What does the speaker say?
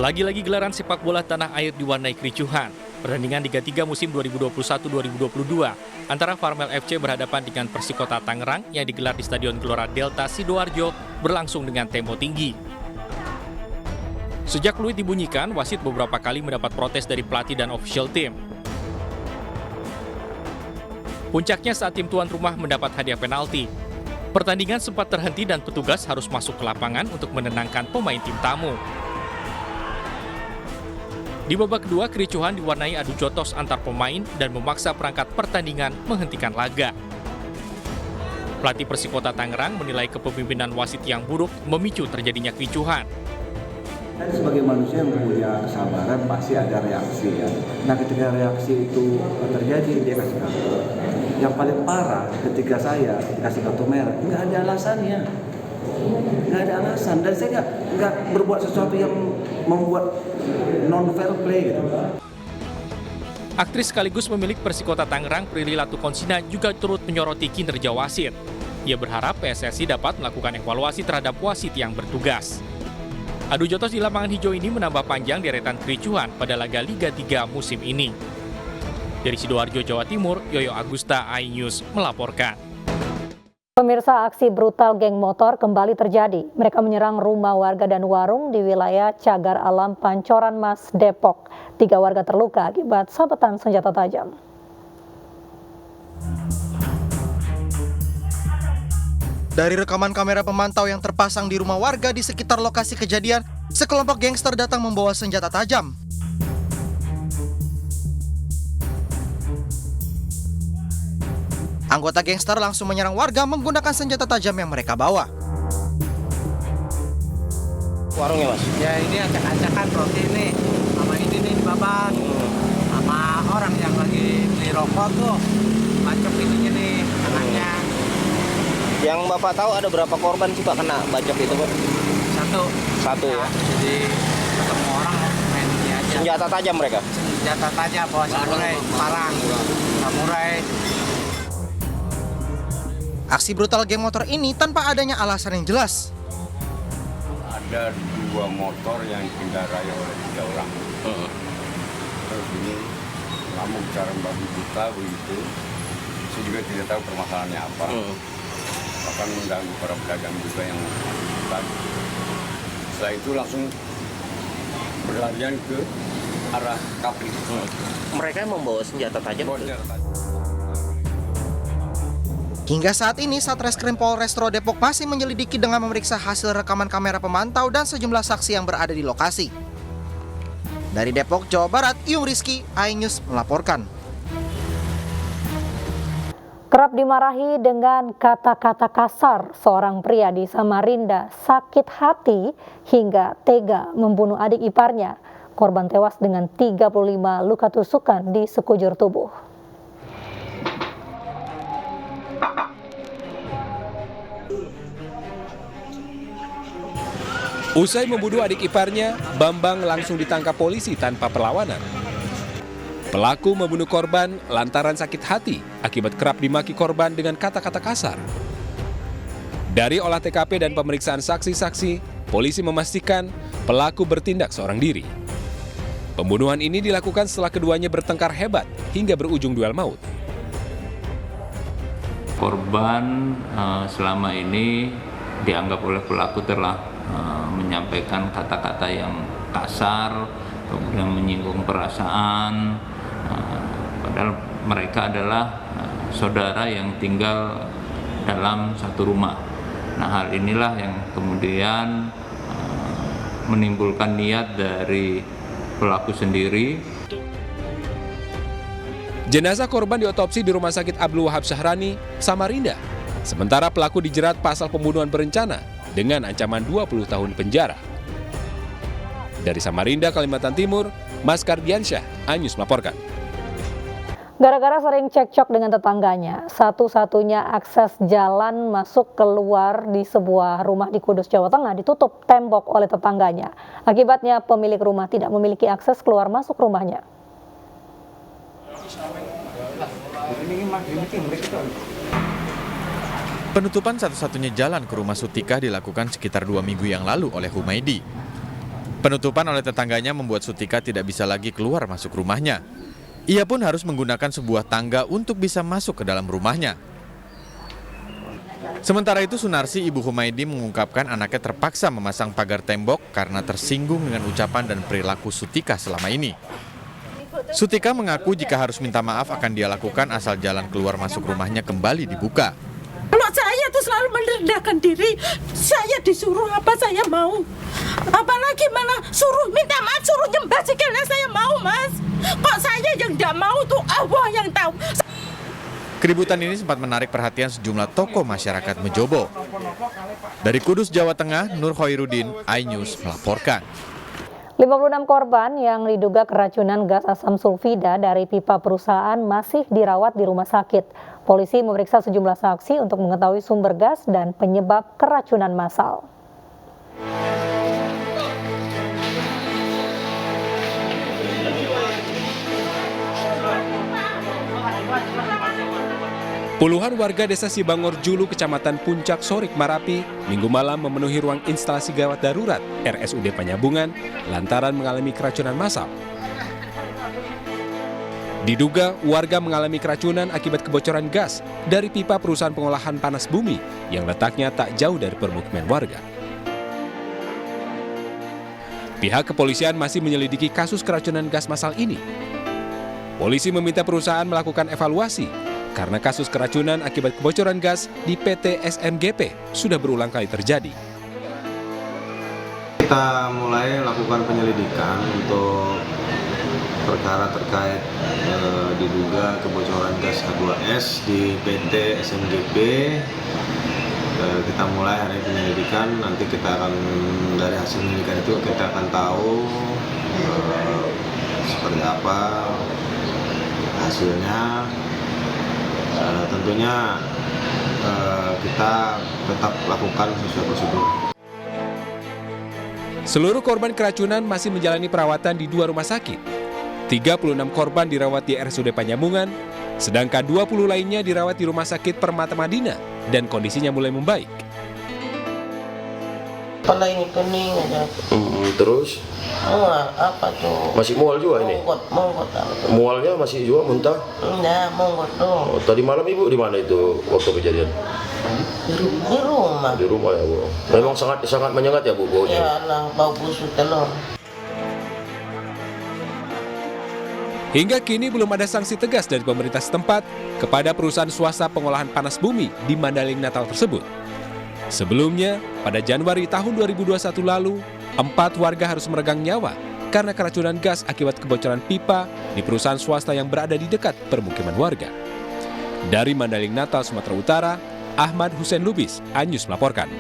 Lagi-lagi gelaran sepak bola tanah air diwarnai kericuhan. Pertandingan Liga 3 musim 2021-2022 antara Farmel FC berhadapan dengan Persikota Tangerang yang digelar di Stadion Gelora Delta Sidoarjo berlangsung dengan tempo tinggi. Sejak peluit dibunyikan, wasit beberapa kali mendapat protes dari pelatih dan official tim. Puncaknya saat tim tuan rumah mendapat hadiah penalti. Pertandingan sempat terhenti dan petugas harus masuk ke lapangan untuk menenangkan pemain tim tamu. Di babak kedua, kericuhan diwarnai adu jotos antar pemain dan memaksa perangkat pertandingan menghentikan laga. Pelatih Persikota Tangerang menilai kepemimpinan wasit yang buruk memicu terjadinya kericuhan. Dan sebagai manusia yang punya kesabaran pasti ada reaksi ya. Nah ketika reaksi itu terjadi dia kasih kartu. Yang paling parah ketika saya dikasih kartu merah, nggak ada alasannya. Nggak ada alasan dan saya nggak berbuat sesuatu yang membuat non fair play gitu. Aktris sekaligus pemilik Persikota Tangerang Prilly Latukonsina juga turut menyoroti kinerja wasit. Ia berharap PSSI dapat melakukan evaluasi terhadap wasit yang bertugas. Adu jotos di lapangan hijau ini menambah panjang deretan kericuhan pada laga Liga 3 musim ini. Dari Sidoarjo, Jawa Timur, Yoyo Agusta, iNews melaporkan. Pemirsa, aksi brutal geng motor kembali terjadi. Mereka menyerang rumah warga dan warung di wilayah Cagar Alam, Pancoran Mas, Depok. 3 warga terluka akibat sabetan senjata tajam. Dari rekaman kamera pemantau yang terpasang di rumah warga di sekitar lokasi kejadian, sekelompok gangster datang membawa senjata tajam. Anggota gangster langsung menyerang warga menggunakan senjata tajam yang mereka bawa. Warungnya mas? Ya ini acak-acakan roti nih, sama ini nih babat, sama orang yang lagi beli rokok tuh, bacok ininya nih, tangannya. Yang bapak tahu ada berapa korban sih pak kena bacok itu pak? Satu ya? Jadi ketemu orang main ini aja. Senjata tajam mereka? Senjata tajam, bawa samurai, parang, samurai. Aksi brutal geng motor ini tanpa adanya alasan yang jelas. Ada 2 motor yang dikendarai oleh 3 orang. Terus ini ngamuk cara babi buta begitu. Saya juga tidak tahu permasalahannya apa. Bahkan mengganggu para pedagang juga yang tadi. Setelah itu langsung berlarian ke arah Kapli. Mereka membawa senjata tajam? Hingga saat ini, Satreskrim Polrestro Depok masih menyelidiki dengan memeriksa hasil rekaman kamera pemantau dan sejumlah saksi yang berada di lokasi. Dari Depok, Jawa Barat, Yung Rizky, iNews melaporkan. Kerap dimarahi dengan kata-kata kasar, seorang pria di Samarinda sakit hati hingga tega membunuh adik iparnya. Korban tewas dengan 35 luka tusukan di sekujur tubuh. Usai membunuh adik iparnya, Bambang langsung ditangkap polisi tanpa perlawanan. Pelaku membunuh korban lantaran sakit hati akibat kerap dimaki korban dengan kata-kata kasar. Dari olah TKP dan pemeriksaan saksi-saksi, polisi memastikan pelaku bertindak seorang diri. Pembunuhan ini dilakukan setelah keduanya bertengkar hebat hingga berujung duel maut. Korban selama ini dianggap oleh pelaku telah menyampaikan kata-kata yang kasar, kemudian menyinggung perasaan, padahal mereka adalah saudara yang tinggal dalam satu rumah. Nah, hal inilah yang kemudian menimbulkan niat dari pelaku sendiri. Jenazah korban diotopsi di Rumah Sakit Abdul Wahab Syahrani, Samarinda. Sementara pelaku dijerat pasal pembunuhan berencana dengan ancaman 20 tahun penjara. Dari Samarinda, Kalimantan Timur, Mas Kardiansyah, iNews melaporkan. Gara-gara sering cekcok dengan tetangganya, satu-satunya akses jalan masuk keluar di sebuah rumah di Kudus, Jawa Tengah ditutup tembok oleh tetangganya. Akibatnya pemilik rumah tidak memiliki akses keluar masuk rumahnya. Penutupan satu-satunya jalan ke rumah Sutikah dilakukan sekitar 2 minggu yang lalu oleh Humaydi. Penutupan oleh tetangganya membuat Sutika tidak bisa lagi keluar masuk rumahnya. Ia pun harus menggunakan sebuah tangga untuk bisa masuk ke dalam rumahnya. Sementara itu Sunarsi, ibu Humaydi, mengungkapkan anaknya terpaksa memasang pagar tembok karena tersinggung dengan ucapan dan perilaku Sutika selama ini. Sutika mengaku jika harus minta maaf akan dia lakukan asal jalan keluar masuk rumahnya kembali dibuka. Kalau saya tuh selalu merendahkan diri, saya disuruh apa saya mau. Apalagi malah suruh minta maaf, suruh nyembah sikilnya saya mau, Mas. Kok saya yang tidak mau tuh Allah yang tahu. Keributan ini sempat menarik perhatian sejumlah tokoh masyarakat Mejobo. Dari Kudus, Jawa Tengah, Nur Khoirudin, iNews melaporkan. 56 korban yang diduga keracunan gas asam sulfida dari pipa perusahaan masih dirawat di rumah sakit. Polisi memeriksa sejumlah saksi untuk mengetahui sumber gas dan penyebab keracunan massal. Puluhan warga desa Sibangor Julu, Kecamatan Puncak Sorik, Marapi, Minggu malam memenuhi ruang instalasi gawat darurat RSUD Panyabungan lantaran mengalami keracunan massal. Diduga warga mengalami keracunan akibat kebocoran gas dari pipa perusahaan pengolahan panas bumi yang letaknya tak jauh dari permukiman warga. Pihak kepolisian masih menyelidiki kasus keracunan gas massal ini. Polisi meminta perusahaan melakukan evaluasi karena kasus keracunan akibat kebocoran gas di PT SMGP sudah berulang kali terjadi. Kita mulai lakukan penyelidikan untuk perkara terkait diduga kebocoran gas H2S di PT SMGP. Kita mulai hari penyelidikan, nanti kita akan dari hasil penyelidikan itu kita akan tahu seperti apa hasilnya. Tentunya kita tetap lakukan sesuai prosedur. Seluruh korban keracunan masih menjalani perawatan di 2 rumah sakit. 36 korban dirawat di RSUD Panyabungan, sedangkan 20 lainnya dirawat di Rumah Sakit Permata Madinah dan kondisinya mulai membaik. Kepala ini pening aja. Terus? Apa tuh? Masih mual juga ini? Monggot. Mualnya masih juga muntah? Enggak, monggot dong. Tadi malam ibu di mana itu waktu kejadian? Di rumah. Di rumah ya bu. Memang sangat menyengat ya bu baunya? Ya Allah, bau busuk telur. Hingga kini belum ada sanksi tegas dari pemerintah setempat kepada perusahaan swasta pengolahan panas bumi di Mandaling Natal tersebut. Sebelumnya, pada Januari tahun 2021 lalu, 4 warga harus meregang nyawa karena keracunan gas akibat kebocoran pipa di perusahaan swasta yang berada di dekat permukiman warga. Dari Mandaling Natal, Sumatera Utara, Ahmad Hussein Lubis, iNews melaporkan.